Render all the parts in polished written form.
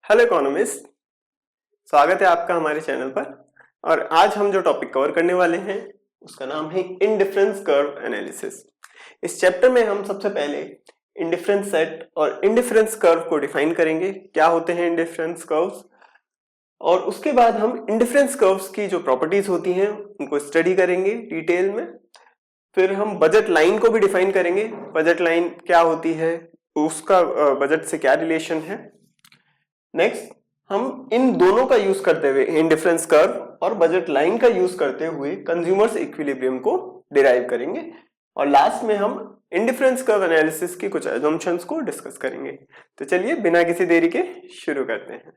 Hello economist, स्वागत है आपका हमारे चैनल पर। और आज हम जो टॉपिक कवर करने वाले हैं उसका नाम है इंडिफरेंस कर्व एनालिसिस। इस चैप्टर में हम सबसे पहले इंडिफरेंस सेट और इंडिफरेंस कर्व को डिफाइन करेंगे, क्या होते हैं इंडिफरेंस कर्व्स, और उसके बाद हम इंडिफरेंस कर्व्स की जो प्रॉपर्टीज होती हैं उनको स्टडी करेंगे डिटेल में। फिर हम बजट लाइन को भी डिफाइन करेंगे, बजट लाइन क्या होती है, उसका बजट से क्या रिलेशन है। नेक्स्ट हम इन दोनों का यूज करते हुए, इंडिफरेंस कर्व और बजट लाइन का यूज करते हुए कंज्यूमर्स इक्विलिब्रियम को डिराइव करेंगे। और लास्ट में हम इंडिफरेंस कर्व एनालिसिस की कुछ अजम्पशंस को डिस्कस करेंगे। तो चलिए बिना किसी देरी के शुरू करते हैं।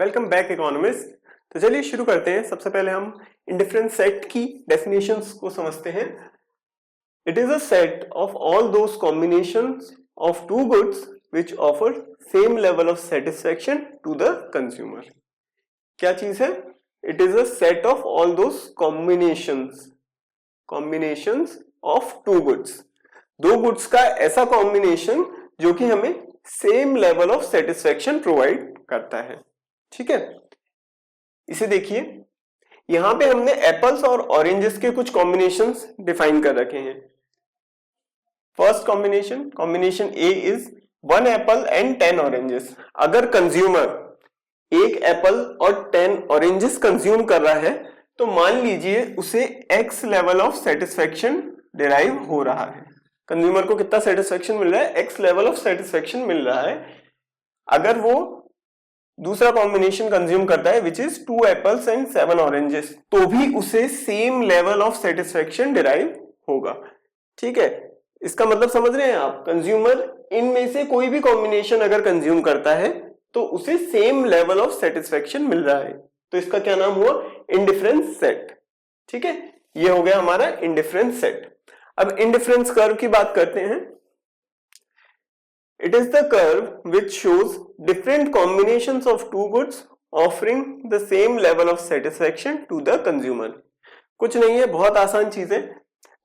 Welcome back economist. तो चलिए शुरू करते हैं। सबसे पहले हम इंडिफरेंस सेट की डेफिनेशंस को समझते हैं। It is a set of all those combinations of two goods which offer same level of satisfaction to the consumer। क्या चीज है? It is a set of all those combinations of two goods। दो goods का ऐसा combination जो कि हमें same level of satisfaction provide करता है। ठीक है, इसे देखिए, यहां पे हमने एप्पल्स और ऑरेंजेस के कुछ कॉम्बिनेशंस डिफाइन कर रखे हैं। First combination A is 1 Apple and 10 oranges. अगर कंज्यूमर 1 एप्पल और 10 ऑरेंजेस कंज्यूम कर रहा है तो मान लीजिए उसे x level of satisfaction derive हो रहा है। कंज्यूमर को कितना सेटिस्फेक्शन मिल रहा है? x लेवल ऑफ सेटिस्फेक्शन मिल रहा है। अगर वो दूसरा कॉम्बिनेशन कंज्यूम करता है which is 2 apples and 7 oranges, तो भी उसे same level of satisfaction derive होगा। ठीक है, इसका मतलब समझ रहे हैं आप? कंज्यूमर इनमें से कोई भी कॉम्बिनेशन अगर कंज्यूम करता है तो उसे सेम लेवल ऑफ सेटिस्फेक्शन मिल रहा है। तो इसका क्या नाम हुआ? Indifference set. ठीक है, ये हो गया हमारा इंडिफरेंस सेट। अब इंडिफरेंस कर्व की बात करते हैं। It is the curve which shows different combinations of two goods offering the same level of satisfaction to the consumer। कुछ नहीं है, बहुत आसान चीज है।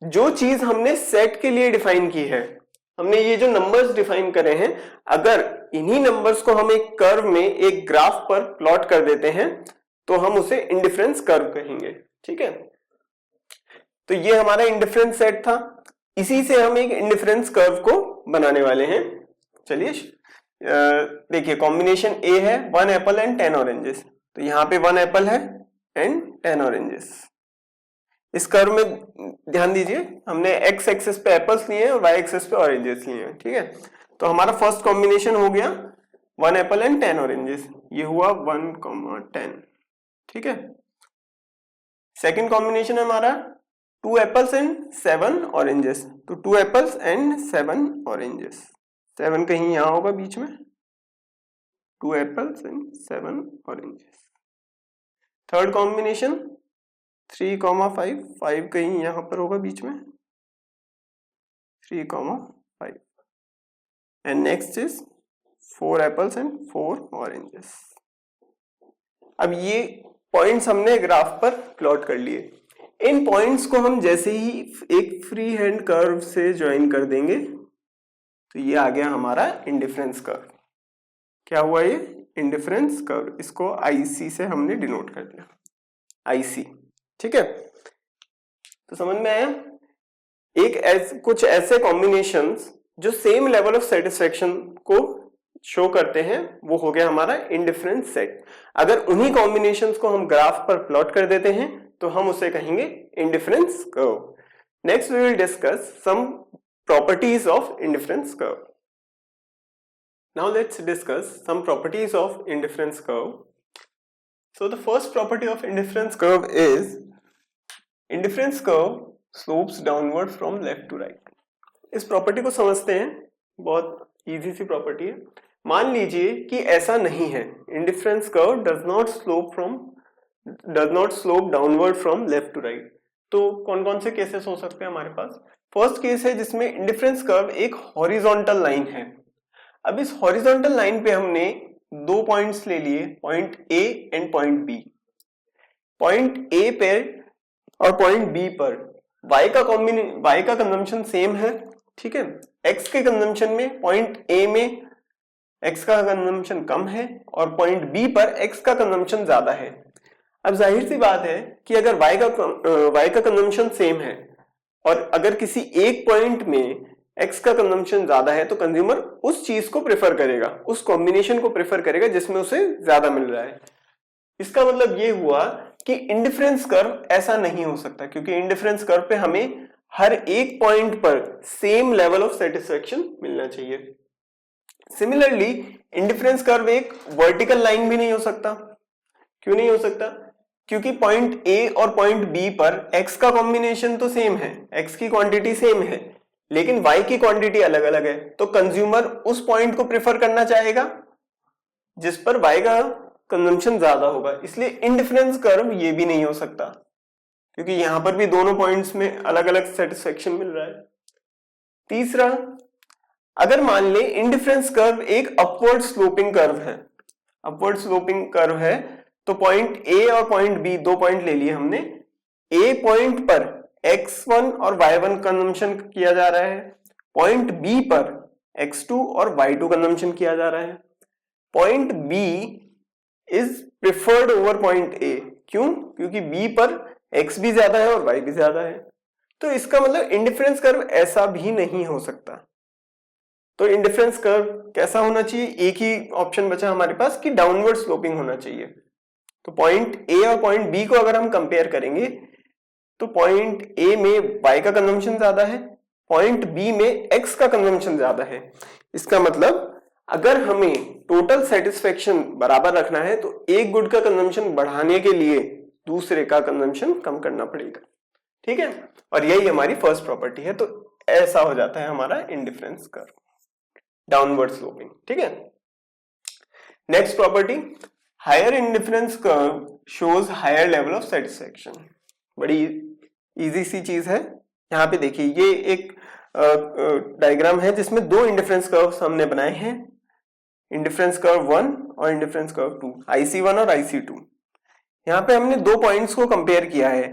जो चीज हमने सेट के लिए डिफाइन की है, हमने ये जो नंबर्स डिफाइन करे हैं, अगर इन्हीं नंबर्स को हम एक कर्व में, एक ग्राफ पर प्लॉट कर देते हैं तो हम उसे इंडिफरेंस कर्व कहेंगे। ठीक है, तो ये हमारा इंडिफरेंस सेट था, इसी से हम एक इंडिफरेंस कर्व को बनाने वाले हैं। चलिए देखिए, कॉम्बिनेशन ए है 1 एप्पल एंड 10 ऑरेंजेस, तो यहां पे 1 एप्पल है एंड 10 ऑरेंजेस। इस कर्व में ध्यान दीजिए, हमने एक्स एक्सिस पे एप्पल्स लिए हैं और वाई एक्सिस पे ऑरेंजेस लिए हैं। ठीक है, तो हमारा फर्स्ट कॉम्बिनेशन हो गया 1 एप्पल एंड 10 ऑरेंजेस, ये हुआ 1,10। ठीक है, सेकेंड कॉम्बिनेशन है हमारा 2 एप्पल्स एंड 7 ऑरेंजेस, तो 2 एप्पल्स एंड 7 ऑरेंजेस, 7 कहीं यहां होगा बीच में, 2 apples and 7 oranges. Third combination 3,5, 5 कहीं यहां पर होगा बीच में, 3,5। And next is 4 apples and 4 oranges. अब ये पॉइंट्स हमने ग्राफ पर प्लॉट कर लिए। इन पॉइंट्स को हम जैसे ही एक फ्री हैंड कर्व से ज्वाइन कर देंगे तो ये आ गया हमारा इंडिफरेंस कर्व। क्या हुआ ये? Indifference curve. इसको आईसी से हमने डिनोट कर दिया, आईसी। ठीक है, तो समझ में आया? कुछ ऐसे कॉम्बिनेशंस जो सेम लेवल ऑफ सेटिस्फेक्शन को शो करते हैं, वो हो गया हमारा इंडिफरेंस सेट। अगर उन्हीं कॉम्बिनेशंस को हम ग्राफ पर प्लॉट कर देते हैं तो हम उसे कहेंगे indifference curve. Next we will discuss some properties of indifference curve। Now let's discuss some properties of indifference curve। So the first property of indifference curve is indifference curve slopes downward from left to right। इस property को समझते हैं, बहुत easy सी property है। मान लीजिए कि ऐसा नहीं है, indifference curve does not slope downward from left to right। तो कौन कौन से केसेस हो सकते हैं हमारे पास? फर्स्ट केस है जिसमें इंडिफरेंस कर्व एक हॉरिजॉन्टल लाइन है। अब इस हॉरिजॉन्टल लाइन पे हमने 2 पॉइंट्स ले लिए, point A and point B. Point A पे और पॉइंट बी पर y का कंजम्पशन सेम है, ठीक है। x के कंजम्पशन में पॉइंट ए में x का कंजम्पशन कम है और पॉइंट बी पर x का कंजम्पशन ज्यादा है। अब जाहिर सी बात है कि अगर y का कंजम्पशन सेम है और अगर किसी एक पॉइंट में x का कंजम्पशन ज्यादा है तो कंज्यूमर उस चीज को प्रेफर करेगा, उस कॉम्बिनेशन को प्रेफर करेगा जिसमें उसे ज्यादा मिल रहा है। इसका मतलब ये हुआ कि इंडिफरेंस कर्व ऐसा नहीं हो सकता, क्योंकि इंडिफरेंस कर्व पे हमें हर एक पॉइंट पर सेम लेवल ऑफ सेटिस्फेक्शन मिलना चाहिए। सिमिलरली इंडिफरेंस कर्व एक वर्टिकल लाइन भी नहीं हो सकता। क्यों नहीं हो सकता? क्योंकि पॉइंट ए और पॉइंट बी पर x का कॉम्बिनेशन तो सेम है, x की क्वांटिटी सेम है, लेकिन y की क्वांटिटी अलग अलग है। तो कंज्यूमर उस पॉइंट को प्रेफर करना चाहेगा जिस पर y का कंजम्पशन ज्यादा होगा। इसलिए इंडिफरेंस कर्व ये भी नहीं हो सकता, क्योंकि यहां पर भी दोनों पॉइंट्स में अलग अलग सेटिस्फेक्शन मिल रहा है। तीसरा, अगर मान ले इंडिफरेंस कर्व एक अपवर्ड स्लोपिंग कर्व है, अपवर्ड स्लोपिंग कर्व है, तो पॉइंट ए और पॉइंट बी, दो पॉइंट ले लिए हमने। ए पॉइंट पर x1 और y1 कंजम्पशन किया जा रहा है, पॉइंट बी पर x2 और y2 कंजम्पशन किया जा रहा है। Point B is preferred over point A. क्यों? क्योंकि बी पर x भी ज्यादा है और y भी ज्यादा है। तो इसका मतलब इंडिफरेंस कर्व ऐसा भी नहीं हो सकता। तो इंडिफरेंस कर्व कैसा होना चाहिए? एक ही ऑप्शन बचा हमारे पास कि डाउनवर्ड स्लोपिंग होना चाहिए। तो पॉइंट ए और पॉइंट बी को अगर हम कंपेयर करेंगे तो पॉइंट ए में y का कंजम्पशन ज्यादा है, पॉइंट बी में x का कंजम्पशन ज्यादा है। इसका मतलब अगर हमें टोटल सेटिस्फेक्शन बराबर रखना है तो एक गुड का कंजम्पशन बढ़ाने के लिए दूसरे का कंजम्पशन कम करना पड़ेगा, ठीक है। और यही हमारी फर्स्ट प्रॉपर्टी है। तो ऐसा हो जाता है हमारा इंडिफरेंस कर्व, डाउनवर्ड स्लोपिंग, ठीक है। Next property, higher indifference curve shows higher level of satisfaction. बड़ी इजी सी चीज है। यहाँ पे देखिए, ये एक डायग्राम है जिसमें दो इंडिफरेंस कर्व्स हमने बनाए हैं, इंडिफरेंस कर्व 1 और इंडिफरेंस कर्व 2, IC1 और IC2। यहाँ पे हमने दो पॉइंट्स को कंपेयर किया है,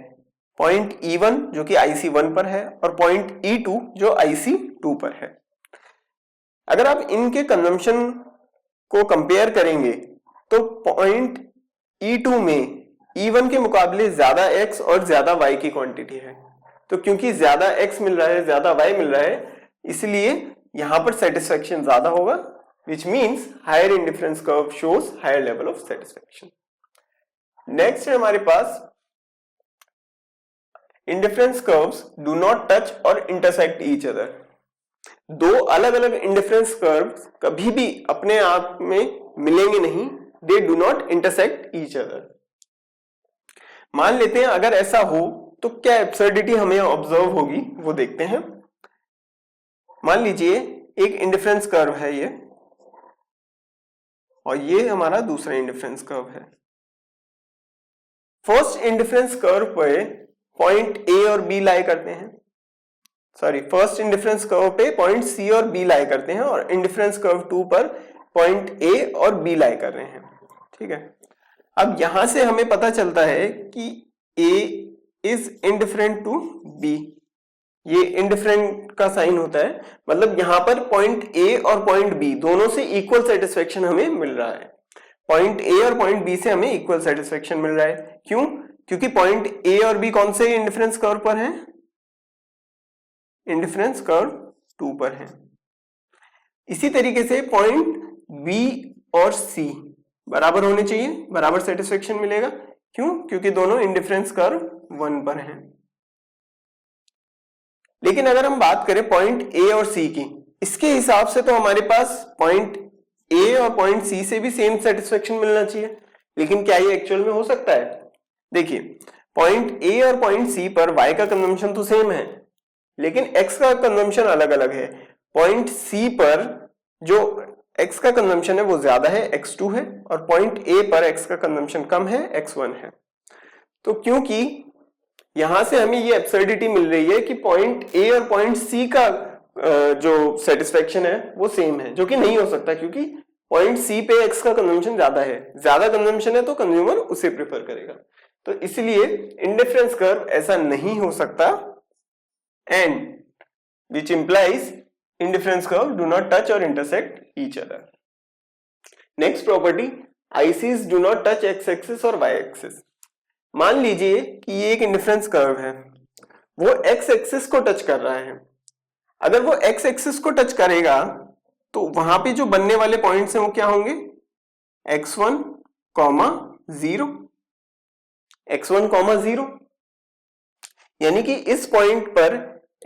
पॉइंट E1 जो कि IC1 पर है और पॉइंट E2 जो IC2 पर है। अगर आप इनके कंजम्पशन को कंपेयर करेंगे तो पॉइंट E2 में E1 के मुकाबले ज्यादा x और ज्यादा y की क्वांटिटी है। तो क्योंकि ज्यादा x मिल रहा है, ज्यादा y मिल रहा है, इसलिए यहां पर सेटिस्फेक्शन ज्यादा होगा, which means higher indifference curve shows higher level of satisfaction. Next है हमारे पास indifference curves do not touch और इंटरसेक्ट ईच अदर। दो अलग अलग इंडिफरेंस कर्व्स कभी भी अपने आप में मिलेंगे नहीं, they do not intersect each other. मान लेते हैं अगर ऐसा हो तो क्या एब्सर्डिटी हमें ऑब्जर्व होगी, वो देखते हैं। मान लीजिए एक इंडिफरेंस कर्व है ये, और ये हमारा दूसरा इंडिफरेंस कर्व है। फर्स्ट इंडिफरेंस कर्व पे पॉइंट ए और बी लाई करते हैं, सॉरी, फर्स्ट इंडिफरेंस कर्व पे पॉइंट सी और बी लाई करते हैं और इंडिफरेंस कर्व 2 पर पॉइंट ए और बी लाई कर रहे हैं, ठीक है। अब यहां से हमें पता चलता है कि A is indifferent to B। ये इंडिफरेंट का साइन होता है, मतलब यहां पर पॉइंट A और पॉइंट B दोनों से इक्वल सेटिस्फेक्शन हमें मिल रहा है। पॉइंट A और पॉइंट B से हमें इक्वल सेटिस्फेक्शन मिल रहा है। क्यों? क्योंकि पॉइंट A और B कौन से इंडिफरेंस कर्व पर है? इंडिफरेंस कर्व 2 पर है। इसी तरीके से पॉइंट B और C बराबर होने चाहिए, बराबर सेटिस्फेक्शन मिलेगा। क्यों? क्योंकि दोनों इंडिफरेंस कर्व 1 पर हैं। लेकिन अगर हम बात करें पॉइंट A और C की, इसके हिसाब से तो हमारे पास पॉइंट A और पॉइंट C से भी सेम सेटिस्फेक्शन मिलना चाहिए। लेकिन क्या ये एक्चुअल में हो सकता है? देखिए, पॉइंट A और पॉइंट C पर y का कंजम्पशन तो सेम है, लेकिन x का कंजम्पशन अलग अलग है। पॉइंट C पर जो x का कंजम्पशन है वो ज्यादा है, x2 है, और पॉइंट A पर x का कंजम्पशन कम है, x1 है। तो क्योंकि यहां से हमें ये एब्सर्डिटी मिल रही है कि पॉइंट A और पॉइंट C का जो सेटिस्फेक्शन है वो सेम है, जो कि नहीं हो सकता, क्योंकि पॉइंट C पे x का कंजम्पशन ज्यादा है, ज्यादा कंजम्पशन है तो कंज्यूमर उसे प्रेफर करेगा। तो इसलिए इंडिफरेंस कर्व ऐसा नहीं हो सकता, and which implies indifference curve do not touch और intersect each other. Next property, ICs do not touch X axis और वाई एक्सिस। मान लीजिए कि ये एक इंडिफरेंस कर्व है, वो एक्स एक्सिस को टच कर रहा है। अगर वो एक्स एक्सिस को टच करेगा तो वहां पे जो बनने वाले पॉइंट्स हैं वो क्या होंगे, x1, 0, x1, 0, यानी कि इस पॉइंट पर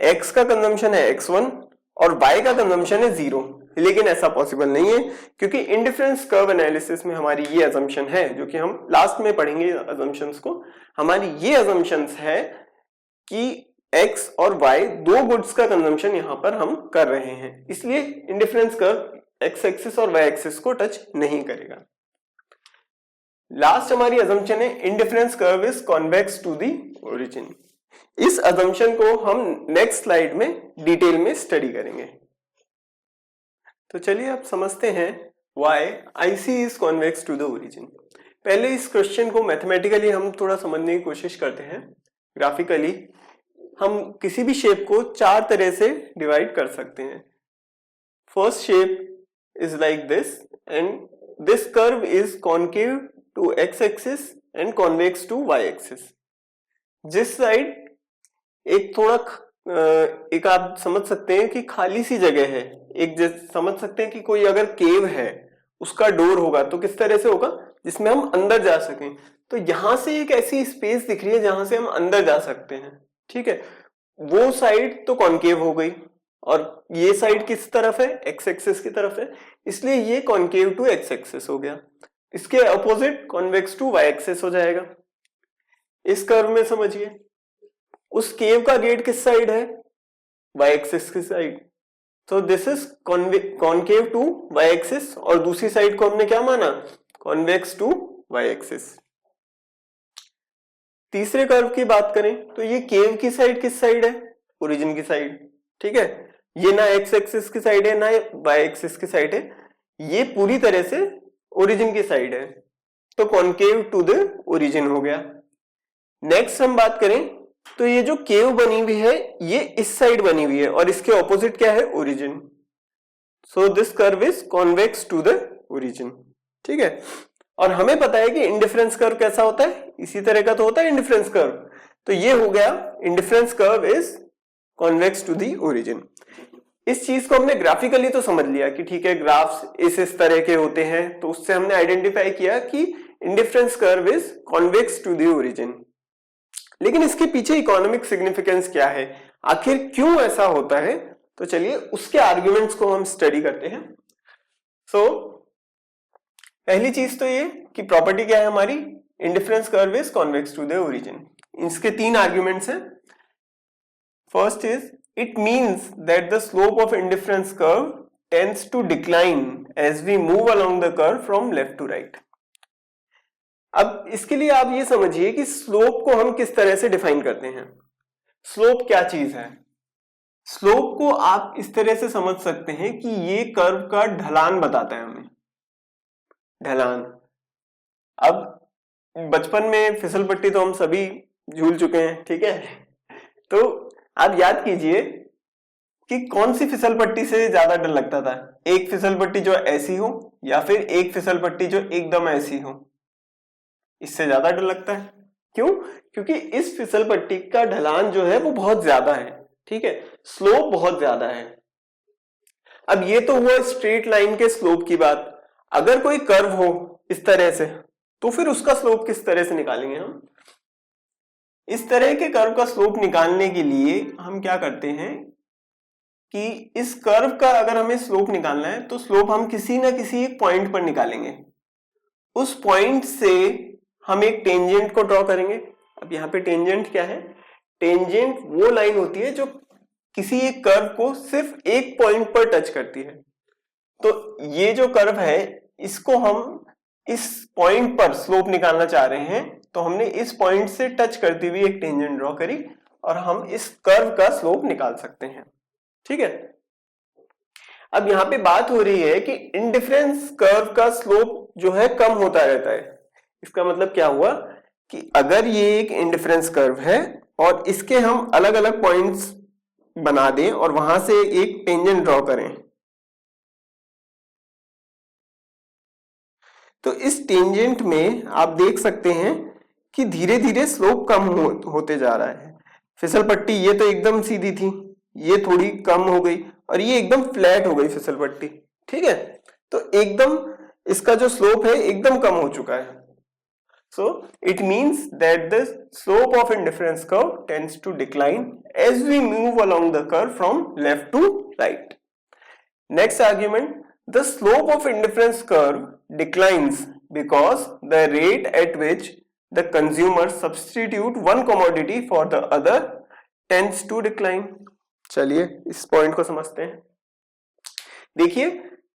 x का कंजम्पशन है x1 और y का कंजम्पशन है 0। लेकिन ऐसा पॉसिबल नहीं है, क्योंकि इंडिफरेंस कर्व एनालिसिस में हमारी ये अजम्पशन है, जो कि हम लास्ट में पढ़ेंगे अजम्पशंस को। हमारी ये अजम्पशंस है कि x और y दो गुड्स का कंजम्पशन यहां पर हम कर रहे हैं, इसलिए इंडिफरेंस कर्व x एक्सिस और y एक्सिस को टच नहीं करेगा। लास्ट हमारी अजम्पशन है indifference curve is convex to the origin. इस अजम्पशन को हम नेक्स्ट स्लाइड में डिटेल में स्टडी करेंगे। तो चलिए अब समझते हैं why IC is convex to the origin। पहले इस क्वेश्चन को मैथमेटिकली हम थोड़ा समझने की कोशिश करते हैं। ग्राफिकली हम किसी भी शेप को चार तरह से डिवाइड कर सकते हैं। First shape is like this, and this curve is concave to x axis and convex to y axis. जिस साइड एक थोड़ा एक आप समझ सकते हैं कि खाली सी जगह है, एक समझ सकते हैं कि कोई अगर केव है उसका डोर होगा तो किस तरह से होगा, जिसमें हम अंदर जा सकें। तो यहां से एक ऐसी स्पेस दिख रही है जहां से हम अंदर जा सकते हैं, ठीक है। वो साइड तो कॉन्केव हो गई, और ये साइड किस तरफ है, एक्स एक्सिस की तरफ है, इसलिए ये कॉन्केव टू एक्स एक्सिस हो गया। इसके opposite convex to Y axis हो जाएगा। इस कर्व में समझिए उस केव का गेट किस साइड है, वाई एक्सिस की साइड, तो this is concave to Y axis, और दूसरी साइड को हमने क्या माना, कॉन्वेक्स टू वाई एक्सिस। तीसरे कर्व की बात करें तो ये केव की साइड किस साइड है, ओरिजिन की साइड, ठीक है। ये ना एक्स एक्सिस की साइड है ना वाई एक्सिस की साइड है, ये पूरी तरह से ओरिजिन की साइड है, तो कॉन्केव टू द ओरिजिन हो गया। नेक्स्ट हम बात करें तो ये जो केव बनी हुई है ये इस साइड बनी हुई है, और इसके ऑपोजिट क्या है, origin. So this curve is convex to the origin, ठीक है। और हमें पता है कि इंडिफरेंस कर्व कैसा होता है, इसी तरह का तो होता है इंडिफरेंस कर्व। तो ये हो गया indifference curve is convex to the origin. इस चीज को हमने ग्राफिकली तो समझ लिया कि ठीक है, ग्राफ्स इस तरह के होते हैं, तो उससे हमने आइडेंटिफाई किया कि indifference curve is convex to the origin. लेकिन इसके पीछे इकोनॉमिक सिग्निफिकेंस क्या है, आखिर क्यों ऐसा होता है, तो चलिए उसके आर्ग्यूमेंट्स को हम स्टडी करते हैं। सो पहली चीज तो ये कि प्रॉपर्टी क्या है हमारी, indifference curve is convex to the origin. इसके तीन आर्ग्यूमेंट्स हैं। First is it means that the slope of indifference curve tends to decline as we move along the curve from left to right. अब इसके लिए आप ये समझिए कि स्लोप को हम किस तरह से डिफाइन करते हैं। स्लोप क्या चीज है, स्लोप को आप इस तरह से समझ सकते हैं कि ये कर्व का ढलान बताता है हमें, ढलान। अब बचपन में फिसल पट्टी तो हम सभी झूल चुके हैं, ठीक है। तो आप याद कीजिए कि कौन सी फिसल पट्टी से ज्यादा डर लगता था, एक फिसल पट्टी जो ऐसी हो या फिर एक फिसल पट्टी जो एकदम ऐसी हो, इससे ज्यादा डर लगता है। क्यों, क्योंकि इस फिसल पट्टी का ढलान जो है वो बहुत ज्यादा है, ठीक है, स्लोप बहुत ज्यादा है। अब ये तो हुआ स्ट्रेट लाइन के स्लोप की बात। अगर कोई कर्व हो इस तरह से तो फिर उसका स्लोप किस तरह से निकालेंगे हम। इस तरह के कर्व का स्लोप निकालने के लिए हम क्या करते हैं कि इस कर्व का अगर हमें स्लोप निकालना है तो स्लोप हम किसी ना किसी एक पॉइंट पर निकालेंगे। उस पॉइंट से हम एक टेंजेंट को ड्रॉ करेंगे। अब यहाँ पे टेंजेंट क्या है, टेंजेंट वो लाइन होती है जो किसी एक कर्व को सिर्फ एक पॉइंट पर टच करती है। तो ये जो कर्व है इसको हम इस पॉइंट पर स्लोप निकालना चाह रहे हैं, तो हमने इस पॉइंट से टच करती हुई एक टेंजेंट ड्रॉ करी और हम इस कर्व का स्लोप निकाल सकते हैं, ठीक है। अब यहाँ पे बात हो रही है कि इंडिफरेंस कर्व का स्लोप जो है कम होता रहता है। इसका मतलब क्या हुआ कि अगर ये एक इंडिफरेंस कर्व है और इसके हम अलग अलग पॉइंट्स बना दें और वहां से एक टेंजेंट ड्रॉ करें, तो इस टेंजेंट में आप देख सकते हैं कि धीरे धीरे स्लोप कम होते जा रहा है। फिसल पट्टी ये तो एकदम सीधी थी, ये थोड़ी कम हो गई और ये एकदम फ्लैट हो गई फिसल पट्टी, ठीक है। तो एकदम इसका जो स्लोप है एकदम कम हो चुका है। So it means that the slope of indifference curve tends to decline as we move along the curve from left to right. Next argument, the slope of indifference curve declines because the rate at which the consumer substitute one commodity for the other tends to decline. चलिए इस point को समझते हैं। देखिए,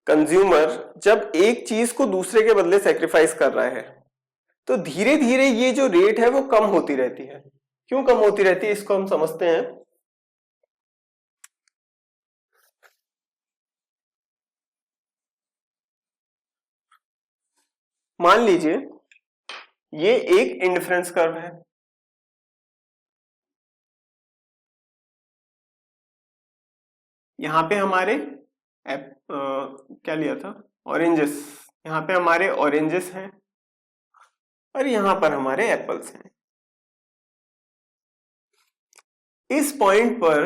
consumer जब एक चीज को दूसरे के बदले सेक्रीफाइस कर रहा है तो धीरे धीरे ये जो रेट है वो कम होती रहती है। क्यों कम होती रहती है इसको हम समझते हैं। मान लीजिए ये एक इंडिफरेंस कर्व है, यहां पे हमारे क्या लिया था, ऑरेंजेस, यहां पे हमारे ऑरेंजेस हैं और यहां पर हमारे एप्पल्स हैं। इस पॉइंट पर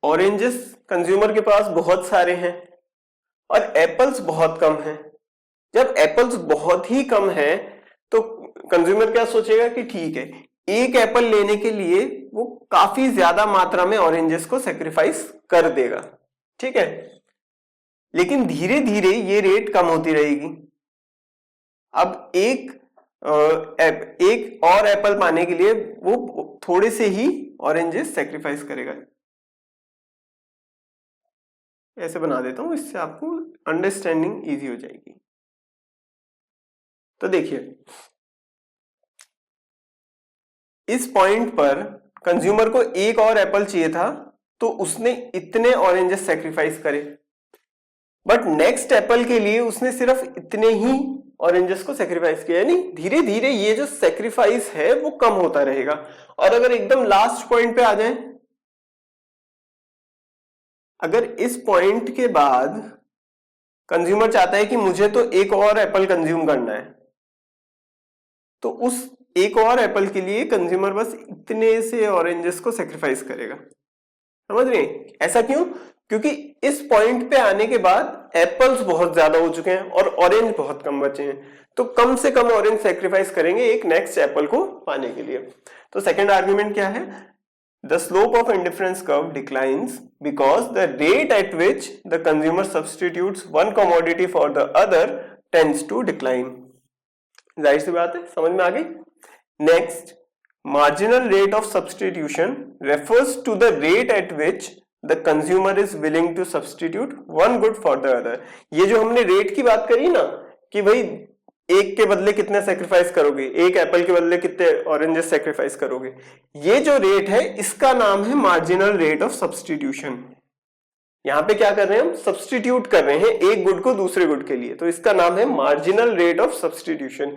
ऑरेंजेस कंज्यूमर के पास बहुत सारे हैं और एप्पल्स बहुत कम हैं। जब एप्पल्स बहुत ही कम है तो कंज्यूमर क्या सोचेगा कि ठीक है, एक एप्पल लेने के लिए वो काफी ज्यादा मात्रा में ऑरेंजेस को सेक्रीफाइस कर देगा, ठीक है। लेकिन धीरे धीरे ये रेट कम होती रहेगी। अब एक और एप्पल पाने के लिए वो थोड़े से ही ऑरेंजेस सेक्रीफाइस करेगा। ऐसे बना देता हूं, इससे आपको अंडरस्टैंडिंग इजी हो जाएगी। तो देखिए, इस पॉइंट पर कंज्यूमर को एक और एप्पल चाहिए था तो उसने इतने ऑरेंजेस सेक्रीफाइस करे, बट नेक्स्ट एप्पल के लिए उसने सिर्फ इतने ही ऑरेंजेस को सेक्रीफाइस किया। यानी धीरे धीरे ये जो सेक्रीफाइस है वो कम होता रहेगा। और अगर एकदम लास्ट पॉइंट पे आ जाए, अगर इस पॉइंट के बाद कंज्यूमर चाहता है कि मुझे तो एक और एप्पल कंज्यूम करना है, तो उस एक और एप्पल के लिए कंज्यूमर बस इतने से ऑरेंजेस को सेक्रीफाइस करेगा। समझ रहे हैं? ऐसा क्यों? क्योंकि इस पॉइंट पे आने के बाद एप्पल्स बहुत ज्यादा हो चुके हैं और ऑरेंज बहुत कम बचे हैं, तो कम से कम ऑरेंज सेक्रीफाइस करेंगे एक नेक्स्ट एप्पल को पाने के लिए। तो सेकंड आर्गुमेंट क्या है? The slope of indifference curve declines because the rate at which the consumer substitutes one commodity for the other tends to decline. जाहिर सी बात है, समझ में आ गई। Next, marginal rate of substitution refers to the rate at which the consumer is willing to substitute one good for the other। ये जो हमने रेट की बात करी ना कि भाई एक के बदले कितने सेक्रीफाइस करोगे, एक एप्पल के बदले कितने ऑरेंजेस सेक्रीफाइस करोगे, ये जो रेट है इसका नाम है मार्जिनल रेट ऑफ सब्स्टिट्यूशन। यहां पे क्या कर रहे हैं हम? सब्स्टिट्यूट कर रहे हैं एक गुड को दूसरे गुड के लिए, तो इसका नाम है मार्जिनल रेट ऑफ सब्स्टिट्यूशन।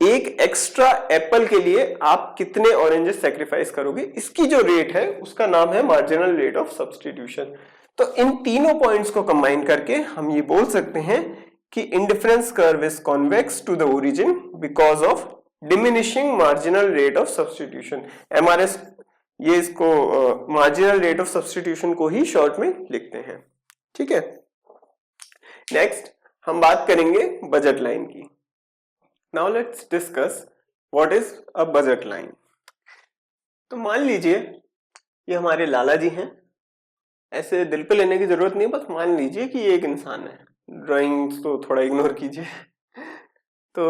एक एक्स्ट्रा एप्पल के लिए आप कितने ऑरेंजेस सेक्रीफाइस करोगे, इसकी जो रेट है उसका नाम है मार्जिनल रेट ऑफ सब्स्टिट्यूशन। तो इन तीनों पॉइंट्स को कंबाइन करके हम ये बोल सकते हैं कि indifference curve is convex to the origin because of diminishing marginal rate of substitution. MRS, ये इसको मार्जिनल रेट ऑफ सब्स्टिट्यूशन को ही शॉर्ट में लिखते हैं, ठीक है। नेक्स्ट हम बात करेंगे बजट लाइन की। Now let's discuss what is a budget line। तो मान लीजिए ये हमारे लाला जी हैं, ऐसे दिल पे लेने की जरूरत नहीं, बस मान लीजिए कि ये एक इंसान है, ड्राइंग्स तो थोड़ा इग्नोर कीजिए। तो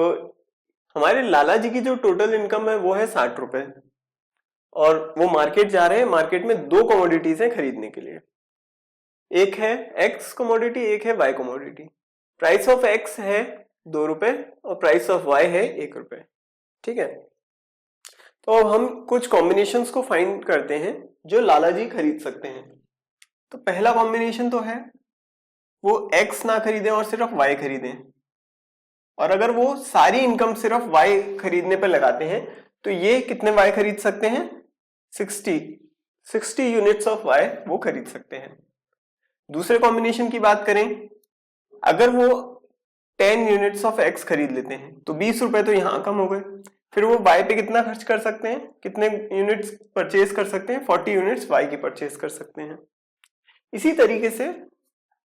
हमारे लाला जी की जो टोटल इनकम है वो है 60 रुपए और वो मार्केट जा रहे हैं। मार्केट में दो कमोडिटीज हैं खरीदने के लिए, एक है एक्स कमोडिटी, एक है Y commodity. Price of X है 2 रुपए और प्राइस ऑफ वाई है 1 रुपए, ठीक है। तो अब हम कुछ कॉम्बिनेशंस को फाइंड करते हैं जो लाला जी खरीद सकते हैं। तो पहला कॉम्बिनेशन तो है वो एक्स ना खरीदें और सिर्फ वाई खरीदें, और अगर वो सारी इनकम सिर्फ वाई खरीदने पर लगाते हैं तो ये कितने y खरीद सकते हैं? 60 यूनिट्स ऑफ y वो खरीद सकते हैं। दूसरे कॉम्बिनेशन की बात करें, अगर वो 10 यूनिट्स ऑफ x खरीद लेते हैं तो 20 रुपए तो यहां कम हो गए, फिर वो y पे कितना खर्च कर सकते हैं, कितने यूनिट्स परचेज कर सकते हैं? 40 यूनिट्स y की परचेज कर सकते हैं। इसी तरीके से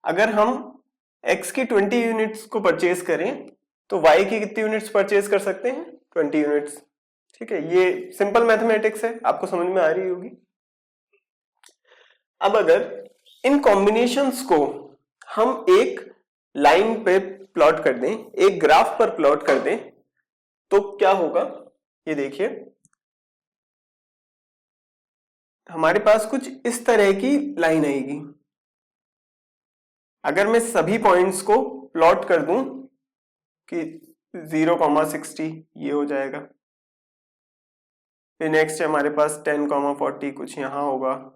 अगर हम x की 20 यूनिट्स को परचेज करें तो y की कितनी यूनिट्स परचेज कर सकते हैं? 20 यूनिट्स। ठीक है, ये सिंपल मैथमेटिक्स है, आपको समझ में आ रही होगी। अब अगर इन कॉम्बिनेशंस को हम एक लाइन पे प्लॉट कर दें, एक ग्राफ पर प्लॉट कर दें, तो क्या होगा? ये देखिए, हमारे पास कुछ इस तरह की लाइन आएगी। अगर मैं सभी पॉइंट्स को प्लॉट कर दूं कि 0,60 ये हो जाएगा, फिर नेक्स्ट हमारे पास 10,40 कुछ यहां होगा,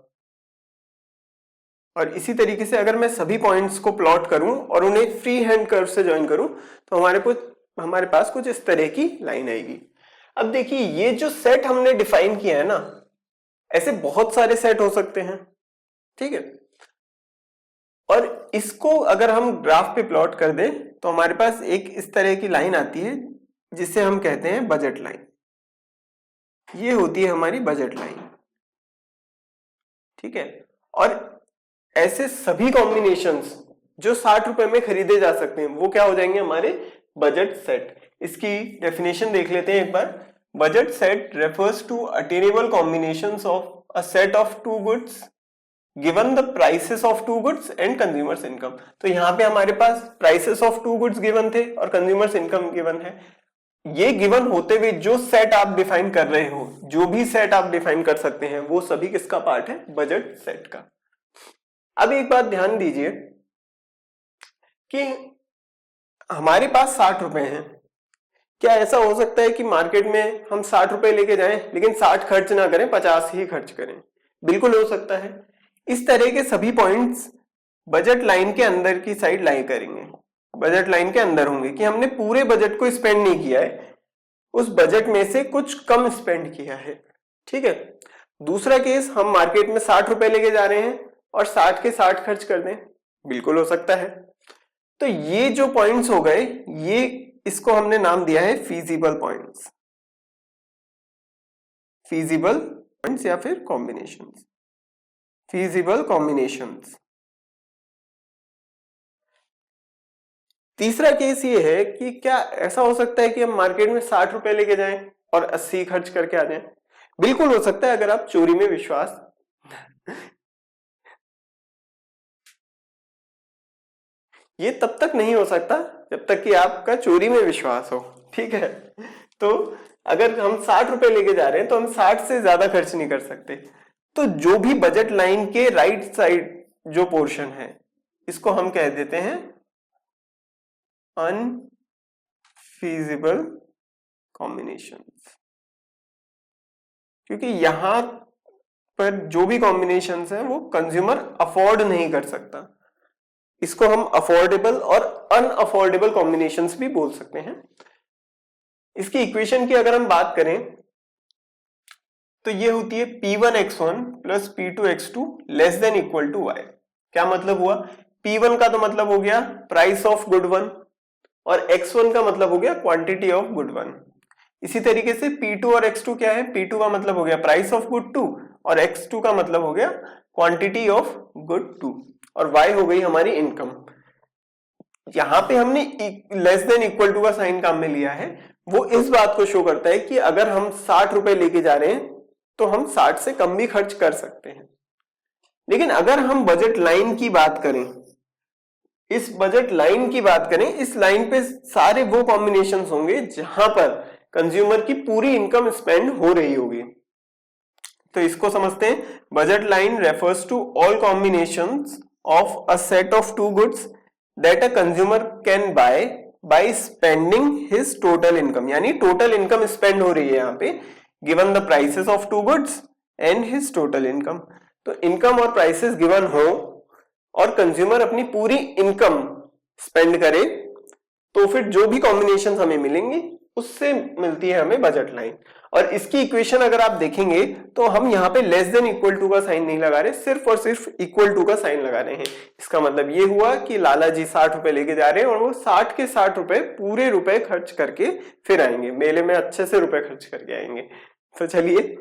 और इसी तरीके से अगर मैं सभी पॉइंट्स को प्लॉट करूं और उन्हें फ्री हैंड कर्व से ज्वाइन करूं तो हमारे पास कुछ इस तरह की लाइन आएगी। अब देखिए, ये जो सेट हमने डिफाइन किया है ना, ऐसे बहुत सारे सेट हो सकते हैं। ठीक है, और इसको अगर हम ग्राफ पे प्लॉट कर दें तो हमारे पास एक इस तरह की लाइन आती है जिसे हम कहते हैं बजट लाइन। ये होती है हमारी बजट लाइन। ठीक है, और ऐसे सभी कॉम्बिनेशंस जो 60 रुपए में खरीदे जा सकते हैं वो क्या हो जाएंगे? हमारे बजट सेट। इसकी डेफिनेशन देख लेते हैं एक बार। Budget set refers to attainable combinations of a set of two goods given the prices of two goods and consumers income. तो यहाँ पे हमारे पास prices of two goods given थे और कंज्यूमर्स इनकम गिवन है। ये गिवन होते हुए जो सेट आप डिफाइन कर रहे हो, जो भी सेट आप डिफाइन कर सकते हैं, वो सभी किसका पार्ट है? बजट सेट का। अब एक बात ध्यान दीजिए कि हमारे पास 60 रुपए हैं। क्या ऐसा हो सकता है कि मार्केट में हम 60 रुपए लेके जाएं लेकिन 60 खर्च ना करें, 50 ही खर्च करें? बिल्कुल हो सकता है। इस तरह के सभी पॉइंट्स बजट लाइन के अंदर की साइड लाई करेंगे, बजट लाइन के अंदर होंगे कि हमने पूरे बजट को स्पेंड नहीं किया है, उस बजट में से कुछ कम स्पेंड किया है। ठीक है, दूसरा केस, हम मार्केट में 60 रुपए लेके जा रहे हैं और 60 के 60 खर्च कर दें, बिल्कुल हो सकता है। तो ये जो पॉइंट्स हो गए, ये इसको हमने नाम दिया है फीजिबल पॉइंट्स, फीजिबल पॉइंट्स या फिर कॉम्बिनेशंस, फीजिबल कॉम्बिनेशंस। तीसरा केस ये है कि क्या ऐसा हो सकता है कि हम मार्केट में 60 रुपए लेके जाएं और 80 खर्च करके आ जाएं? बिल्कुल हो सकता है, अगर आप चोरी में विश्वास ये तब तक नहीं हो सकता जब तक कि आपका चोरी में विश्वास हो। ठीक है, तो अगर हम 60 रुपए लेके जा रहे हैं तो हम 60 से ज्यादा खर्च नहीं कर सकते। तो जो भी बजट लाइन के राइट साइड जो पोर्शन है, इसको हम कह देते हैं अनफीजिबल कॉम्बिनेशंस, क्योंकि यहां पर जो भी कॉम्बिनेशंस हैं वो कंज्यूमर अफोर्ड नहीं कर सकता। इसको हम अफोर्डेबल और अनअफोर्डेबल कॉम्बिनेशंस भी बोल सकते हैं। इसकी इक्वेशन की अगर हम बात करें तो ये होती है P1x1 plus P2x2 less than equal to y। क्या मतलब हुआ? P1 का तो मतलब हो गया प्राइस ऑफ गुड वन और x1 का मतलब हो गया क्वांटिटी ऑफ गुड वन। इसी तरीके से P2 और x2 क्या है? P2 का मतलब हो गया प्राइस ऑफ गुड टू और x2 का मतलब हो गया क्वांटिटी ऑफ गुड टू, और y हो गई हमारी इनकम। यहां पे हमने लेस देन इक्वल टू का साइन काम में लिया है, वो इस बात को शो करता है कि अगर हम 60 रुपए लेके जा रहे हैं तो हम 60 से कम भी खर्च कर सकते हैं। लेकिन अगर हम बजट लाइन की बात करें, इस बजट लाइन की बात करें, इस लाइन पे सारे वो कॉम्बिनेशंस होंगे जहां पर कंज्यूमर की पूरी इनकम स्पेंड हो रही होगी। तो इसको समझते हैं, budget line refers to all combinations of a set of two goods that a consumer can buy by spending his total income. यानी टोटल इनकम स्पेंड हो रही है यहाँ पे, given the prices of two goods and his total income. तो income और prices given हो और कंज्यूमर अपनी पूरी इनकम स्पेंड करे, तो फिर जो भी कॉम्बिनेशन हमें मिलेंगी उससे मिलती है हमें बजट लाइन। और इसकी इक्वेशन अगर आप देखेंगे तो हम यहाँ पे लेस देन इक्वल टू का साइन नहीं लगा रहे, सिर्फ और सिर्फ इक्वल टू का साइन लगा रहे हैं। इसका मतलब ये हुआ कि लाला जी 60 रुपए लेके जा रहे हैं और वो 60 के 60 रुपए पूरे रुपए खर्च करके फिर आएंगे, मेले में अच्छे से रुपए खर्च करके आएंगे। तो चलिए,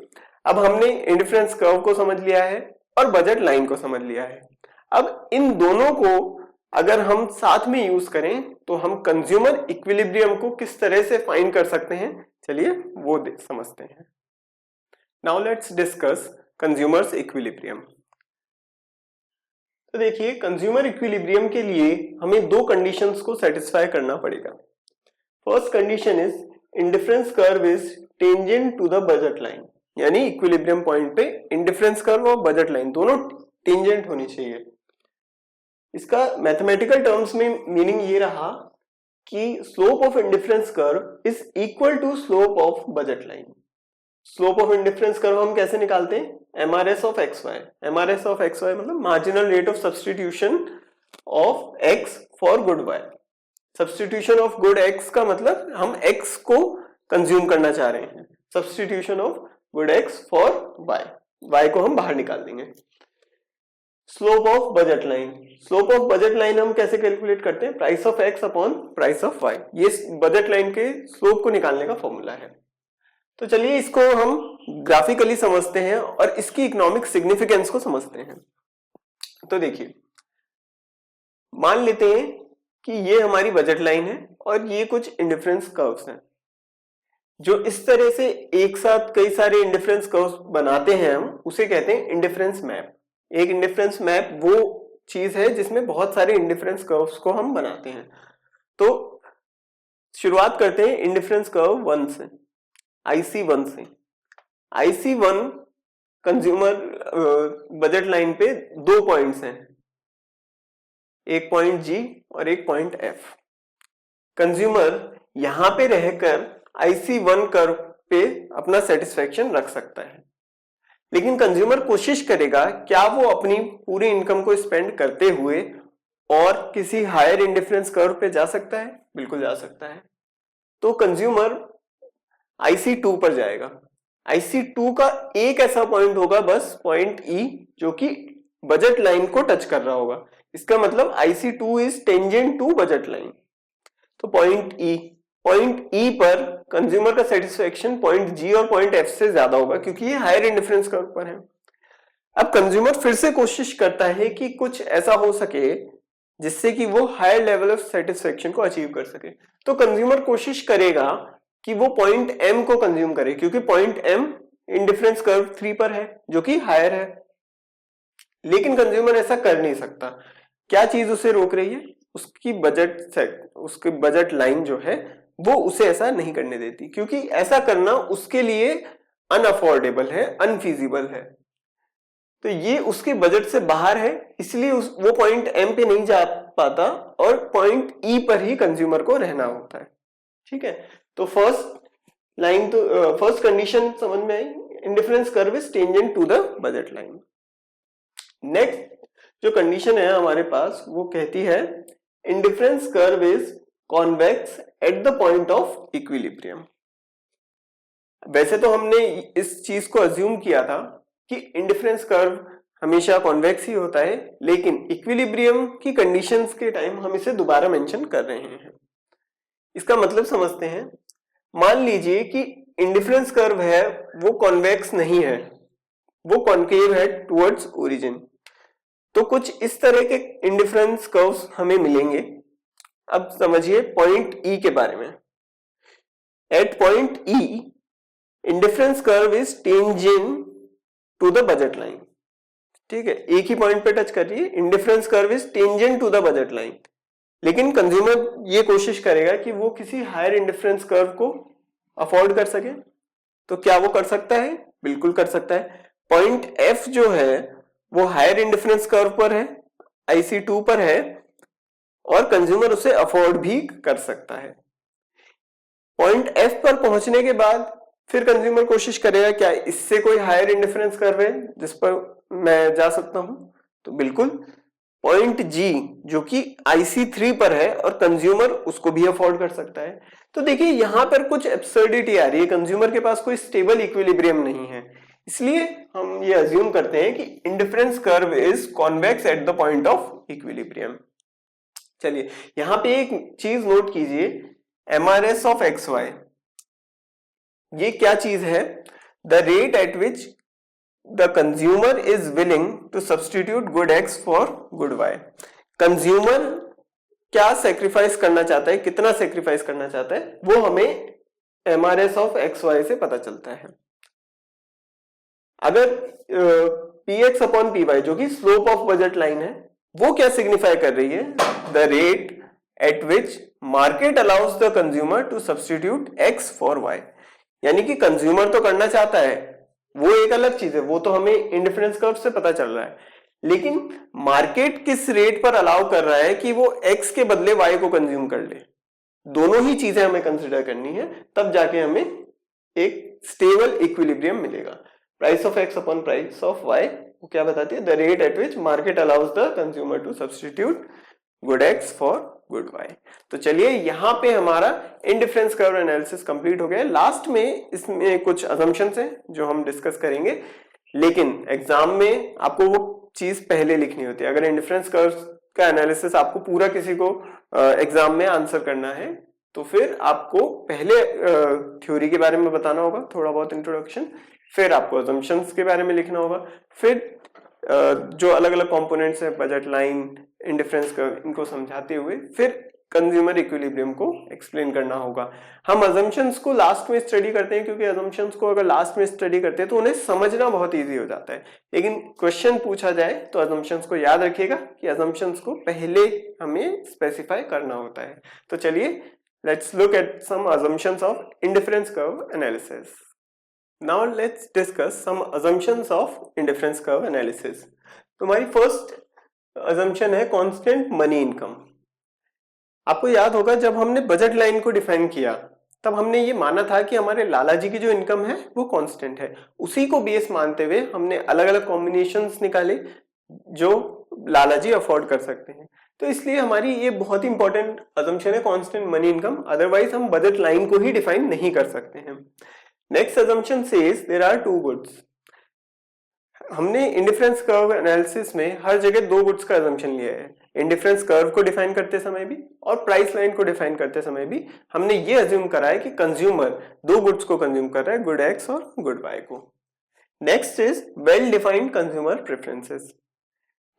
अब हमने इंडिफरेंस कर्व को समझ लिया है और बजट लाइन को समझ लिया है। अब इन दोनों को अगर हम साथ में यूज करें तो हम कंज्यूमर इक्विलिब्रियम को किस तरह से फाइंड कर सकते हैं, चलिए वो समझते हैं। Now let's discuss consumers equilibrium. तो देखिए, कंज्यूमर इक्विलिब्रियम के लिए हमें दो कंडीशंस को सेटिस्फाई करना पड़ेगा। First condition is indifference curve is tangent to the budget line, यानी इक्विलिब्रियम पॉइंट पे इंडिफरेंस कर्व और बजट लाइन दोनों टेंजेंट होनी चाहिए। इसका मैथमेटिकल टर्म्स में मीनिंग ये रहा कि slope of indifference curve is equal to slope of budget line. Slope of indifference curve हम कैसे निकालते हैं, MRS of X Y. MRS of X Y मतलब marginal rate of substitution of X for good Y. Substitution of good X का मतलब हम x को consume करना चाह रहे हैं, substitution of good X for Y, Y को हम बाहर निकाल देंगे। Slope of budget line, slope of budget line हम कैसे कैलकुलेट करते हैं, price of X upon price of Y. ये बजट लाइन के स्लोप को निकालने का फॉर्मूला है। तो चलिए इसको हम ग्राफिकली समझते हैं और इसकी इकोनॉमिक सिग्निफिकेंस को समझते हैं। तो देखिए, मान लेते हैं कि ये हमारी बजट लाइन है और ये कुछ इंडिफरेंस कर्व्स हैं, जो इस तरह से एक साथ कई सारे इंडिफरेंस कर्व्स बनाते हैं, हम उसे कहते हैं इंडिफरेंस मैप। एक इंडिफरेंस मैप वो चीज है जिसमें बहुत सारे इंडिफरेंस कर्व्स को हम बनाते हैं। तो शुरुआत करते हैं इंडिफरेंस कर्व 1 से, IC1 से। IC1 कंज्यूमर बजट लाइन पे दो पॉइंट्स हैं, एक पॉइंट G और एक पॉइंट F। कंज्यूमर यहां पे रहकर IC1 कर्व पे अपना सेटिस्फेक्शन रख सकता है, लेकिन कंज्यूमर कोशिश करेगा क्या वो अपनी पूरी इनकम को स्पेंड करते हुए और किसी हायर इंडिफरेंस कर्व पे जा सकता है, बिल्कुल जा सकता है। तो कंज्यूमर IC2 पर जाएगा। IC2 का एक ऐसा पॉइंट होगा बस, पॉइंट E, जो कि बजट लाइन को टच कर रहा होगा। इसका मतलब IC2 is tangent to budget line. तो पॉइंट E पर कंज्यूमर का सेटिस्फेक्शन पॉइंट G और पॉइंट F से ज्यादा होगा, क्योंकि ये हायर इंडिफरेंस कर्व पर है। अब कंज्यूमर फिर से कोशिश करता है कि कुछ ऐसा हो सके जिससे कि वो हायर लेवल ऑफ सेटिस्फेक्शन को अचीव कर सके। तो कंज्यूमर कोशिश करेगा कि वो पॉइंट M को कंज्यूम करे, क्योंकि पॉइंट M इंडिफरेंस कर्व 3 पर है, जो कि हायर है। लेकिन कंज्यूमर ऐसा कर नहीं सकता। क्या चीज उसे रोक रही है, उसकी बजट लाइन जो है वो उसे ऐसा नहीं करने देती, क्योंकि ऐसा करना उसके लिए अनअफोर्डेबल है, अनफीजिबल है। तो ये उसके बजट से बाहर है, इसलिए वो पॉइंट M पे नहीं जा पाता और पॉइंट E पर ही कंज्यूमर को रहना होता है। ठीक है, तो फर्स्ट कंडीशन समझ में आई, indifference curve is tangent to the budget line. Next जो कंडीशन है हमारे पास वो कहती है indifference curve is convex at the point of equilibrium. वैसे तो हमने इस चीज को अज्यूम किया था कि इंडिफरेंस कर्व हमेशा कॉन्वेक्स ही होता है, लेकिन इक्विलिब्रियम की कंडीशंस के टाइम हम इसे दोबारा मेंशन कर रहे हैं। इसका मतलब समझते हैं। मान लीजिए कि इंडिफरेंस कर्व है वो कॉन्वेक्स नहीं है, वो कॉन्केव है टुवर्ड्स ओरिजिन। तो कुछ इस तरह के इंडिफरेंस कर्व्स हमें मिलेंगे। अब समझिए पॉइंट E के बारे में। At point E indifference curve is tangent to the budget line. ठीक है, एक ही पॉइंट पे टच कर रही है, indifference curve is tangent to the budget line. लेकिन कंज्यूमर ये कोशिश करेगा कि वो किसी हायर इंडिफरेंस कर्व को अफोर्ड कर सके। तो क्या वो कर सकता है, बिल्कुल कर सकता है। पॉइंट F जो है वो हायर इंडिफरेंस कर्व पर है, IC2 पर है, और कंज्यूमर उसे अफोर्ड भी कर सकता है। पॉइंट F पर पहुंचने के बाद फिर कंज्यूमर कोशिश करेगा क्या इससे कोई हायर इंडिफरेंस कर्व है जिस पर मैं जा सकता हूं, तो बिल्कुल पॉइंट जी जो कि IC3 पर है और कंज्यूमर उसको भी अफोर्ड कर सकता है। तो देखिए यहां पर कुछ एब्सर्डिटी आ रही है, कंज्यूमर के पास कोई स्टेबल इक्विलिब्रियम नहीं है, इसलिए हम ये अज्यूम करते हैं कि indifference curve is convex at the point of equilibrium. चलिए यहां पे एक चीज नोट कीजिए, MRS ऑफ XY, ये क्या चीज है? The rate at which the consumer is willing to substitute good X for good Y। Consumer क्या सेक्रीफाइस करना चाहता है, कितना सेक्रीफाइस करना चाहता है, वो हमें MRS ऑफ XY से पता चलता है। अगर PX अपॉन PY जो कि स्लोप ऑफ बजट लाइन है, वो क्या सिग्निफाई कर रही है? The rate at which market allows the consumer to substitute X for Y। यानी कि कंज्यूमर तो करना चाहता है, वो एक अलग चीज है, वो तो हमें इंडिफरेंस कर्व से पता चल रहा है, लेकिन मार्केट किस रेट पर अलाउ कर रहा है कि वो X के बदले Y को कंज्यूम कर ले, दोनों ही चीजें हमें कंसिडर करनी है, तब जाके हमें एक स्टेबल इक्विलिब्रियम मिलेगा। Price of X upon price of Y वो क्या बताती है? The rate at which market allows the consumer to substitute good X for good Y। तो चलिए यहां पे हमारा इंडिफरेंस कर्व एनालिसिस कंप्लीट हो गया। लास्ट में इसमें कुछ असम्पशंस हैं जो हम डिस्कस करेंगे, लेकिन एग्जाम में आपको वो चीज पहले लिखनी होती है। अगर इंडिफरेंस कर्व का एनालिसिस आपको पूरा किसी को एग्जाम में आंसर करना है तो फिर आपको पहले थ्योरी के बारे में बताना होगा, थोड़ा बहुत इंट्रोडक्शन, फिर आपको असम्पशंस के बारे में लिखना होगा, फिर जो अलग अलग कंपोनेंट्स है, बजट लाइन, इंडिफरेंस कर्व, इनको समझाते हुए फिर कंज्यूमर इक्विलिब्रियम को एक्सप्लेन करना होगा। हम असम्पशंस को लास्ट में स्टडी करते हैं क्योंकि असम्पशंस को अगर लास्ट में स्टडी करते हैं तो उन्हें समझना बहुत इजी हो जाता है, लेकिन क्वेश्चन पूछा जाए तो असम्पशंस को याद रखिएगा कि असम्पशंस को पहले हमें स्पेसिफाई करना होता है। तो चलिए let's look at some assumptions of indifference curve analysis. Now let's discuss some assumptions of indifference curve analysis. तो हमारी फर्स्ट assumption है constant money income। आपको याद होगा जब हमने बजट लाइन को डिफाइन किया तब हमने ये माना था कि हमारे लाला जी की जो इनकम है वो कांस्टेंट है, उसी को बेस मानते हुए हमने अलग अलग कॉम्बिनेशंस निकाले जो लाला जी अफोर्ड कर सकते हैं। तो इसलिए हमारी ये बहुत ही इंपॉर्टेंट assumption है कांस्टेंट मनी इनकम, अदरवाइज हम बजट लाइन को ही डिफाइन नहीं कर सकते हैं। Next assumption says there are two goods। हमने इंडिफरेंस कर्व एनालिसिस में हर जगह दो गुड्स का assumption लिया है, इंडिफरेंस कर्व को डिफाइन करते समय भी और प्राइस लाइन को डिफाइन करते समय भी हमने ये अज्यूम करा है कि कंज्यूमर दो गुड्स को कंज्यूम कर रहा है, गुड X और गुड Y को। Next is well defined consumer preferences.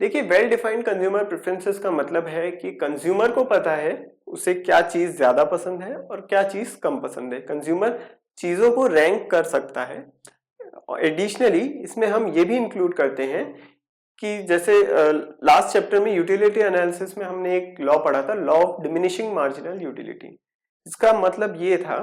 देखिए वेल डिफाइंड कंज्यूमर प्रेफरेंसेस का मतलब है कि कंज्यूमर को पता है उसे क्या चीज ज्यादा पसंद है और क्या चीज कम पसंद है, कंज्यूमर चीजों को रैंक कर सकता है। एडिशनली इसमें हम ये भी इंक्लूड करते हैं कि जैसे लास्ट चैप्टर में यूटिलिटी एनालिसिस में हमने एक लॉ पढ़ा था, law of diminishing marginal utility. इसका मतलब ये था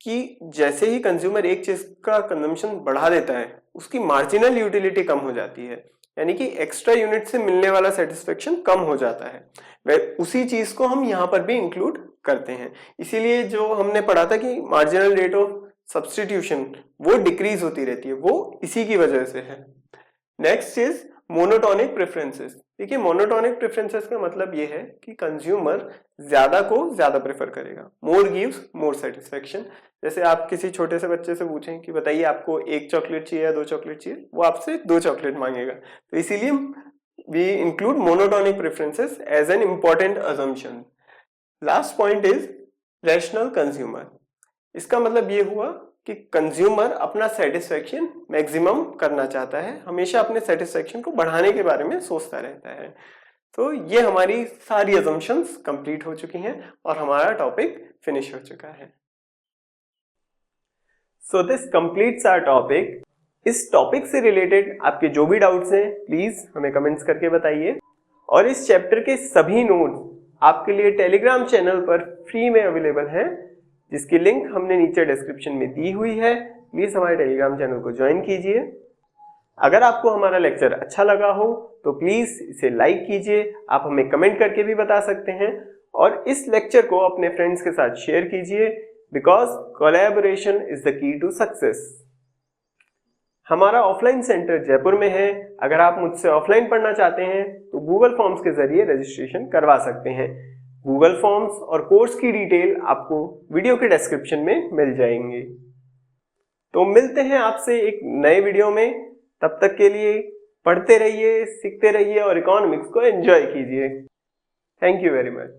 कि जैसे ही कंज्यूमर एक चीज का कंजम्पशन बढ़ा देता है उसकी मार्जिनल यूटिलिटी कम हो जाती है, यानी कि एक्स्ट्रा यूनिट से मिलने वाला सेटिस्फेक्शन कम हो जाता है। वह उसी चीज को हम यहाँ पर भी इंक्लूड करते हैं। इसीलिए जो हमने पढ़ा था कि मार्जिनल रेट ऑफ सब्स्टिट्यूशन वो डिक्रीज होती रहती है, वो इसी की वजह से है। Next is monotonic preferences. देखिए मोनोटोनिक प्रेफरेंसेस का मतलब ये है कि कंज्यूमर ज्यादा को ज्यादा प्रेफर करेगा, मोर गिव्स मोर सेटिस्फेक्शन। जैसे आप किसी छोटे से बच्चे से पूछें कि बताइए आपको एक चॉकलेट चाहिए या दो चॉकलेट चाहिए, वो आपसे दो चॉकलेट मांगेगा। तो इसीलिए we include monotonic preferences as an important assumption. Last point is rational consumer. इसका मतलब ये हुआ कि कंज्यूमर अपना सेटिस्फेक्शन मैक्सिमम करना चाहता है, हमेशा अपने सेटिस्फेक्शन को बढ़ाने के बारे में सोचता रहता है। तो ये हमारी सारी असम्पशंस कंप्लीट हो चुकी हैं और हमारा टॉपिक फिनिश हो चुका है। So this completes our topic. इस टॉपिक से रिलेटेड आपके जो भी डाउट्स हैं प्लीज हमें कमेंट्स करके बताइए, और इस चैप्टर के सभी नोट्स आपके लिए टेलीग्राम चैनल पर फ्री में अवेलेबल हैं, जिसकी लिंक हमने नीचे डिस्क्रिप्शन में दी हुई है। प्लीज हमारे टेलीग्राम चैनल को ज्वाइन कीजिए। अगर आपको हमारा लेक्चर अच्छा लगा हो तो प्लीज इसे लाइक कीजिए, आप हमें कमेंट करके भी बता सकते हैं, और इस लेक्चर को अपने फ्रेंड्स के साथ शेयर कीजिए, because collaboration is the key to success. हमारा ऑफलाइन सेंटर जयपुर में है। अगर आप मुझसे ऑफलाइन पढ़ना चाहते हैं तो गूगल फॉर्म्स के जरिए रजिस्ट्रेशन करवा सकते हैं। गूगल फॉर्म्स और कोर्स की डिटेल आपको वीडियो के डिस्क्रिप्शन में मिल जाएंगे। तो मिलते हैं आपसे एक नए वीडियो में। तब तक के लिए पढ़ते रहिए, सीखते रहिए और इकोनॉमिक्स को एंजॉय कीजिए। Thank you very much.